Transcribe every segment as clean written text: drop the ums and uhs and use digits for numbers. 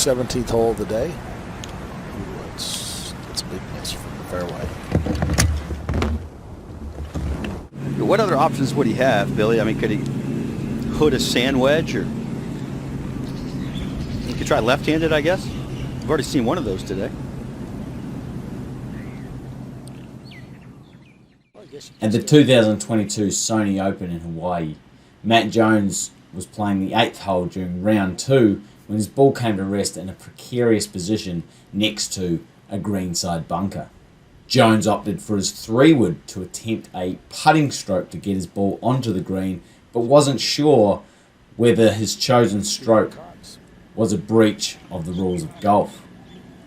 17th hole of the day. Ooh, it's a big miss from the fairway. What other options would he have, Billy? I mean, could he hood a sand wedge, or he could try left-handed, I guess? We've already seen one of those today. At the 2022 Sony Open in Hawaii, Matt Jones was playing the 8th hole during round 2 when his ball came to rest in a precarious position next to a greenside bunker. Jones opted for his 3-wood to attempt a putting stroke to get his ball onto the green, but wasn't sure whether his chosen stroke was a breach of the rules of golf.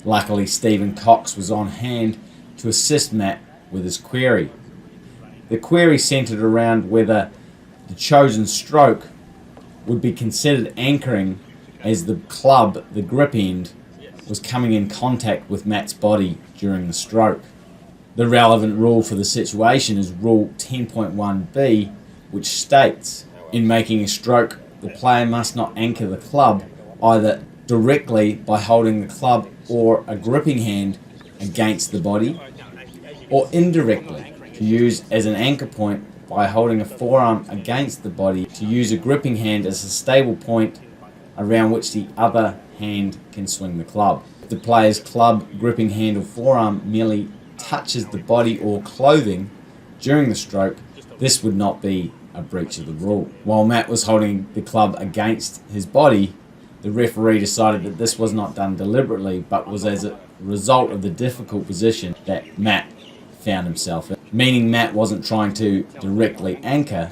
Luckily, Stephen Cox was on hand to assist Matt with his query. The query centered around whether the chosen stroke would be considered anchoring as the club, the grip end, was coming in contact with Matt's body during the stroke. The relevant rule for the situation is Rule 10.1b, which states, in making a stroke, the player must not anchor the club either directly by holding the club or a gripping hand against the body, or indirectly to use as an anchor point by holding a forearm against the body to use a gripping hand as a stable point around which the other hand can swing the club. If the player's club, gripping hand or forearm merely touches the body or clothing during the stroke, this would not be a breach of the rule. While Matt was holding the club against his body, the referee decided that this was not done deliberately, but was as a result of the difficult position that Matt found himself in. Meaning Matt wasn't trying to directly anchor,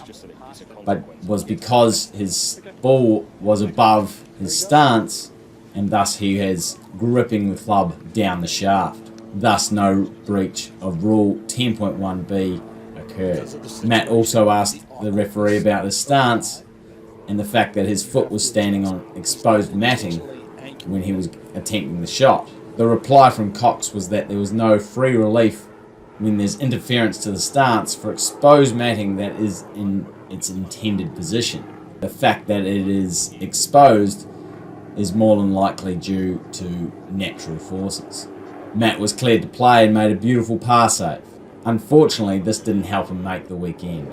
but was because his ball was above his stance, and thus he is gripping the club down the shaft. Thus no breach of Rule 10.1b occurred. Matt also asked the referee about his stance and the fact that his foot was standing on exposed matting when he was attempting the shot. The reply from Cox was that there was no free relief when there's interference to the stance for exposed matting that is in its intended position. The fact that it is exposed is more than likely due to natural forces. Matt was cleared to play and made a beautiful par save. Unfortunately, this didn't help him make the weekend.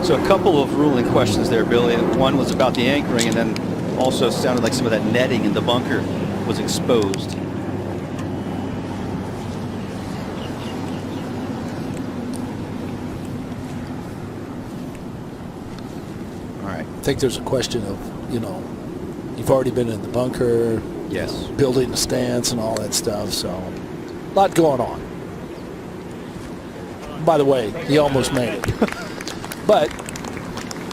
So a couple of ruling questions there, Billy. One was about the anchoring, and then also sounded like some of that netting in the bunker was exposed. All right. I think there's a question of, you've already been in the bunker, Yes. building the stance and all that stuff, so a lot going on. By the way, he almost made it. But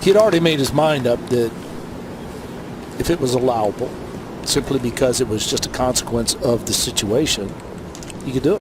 he had already made his mind up that if it was allowable, simply because it was just a consequence of the situation, he could do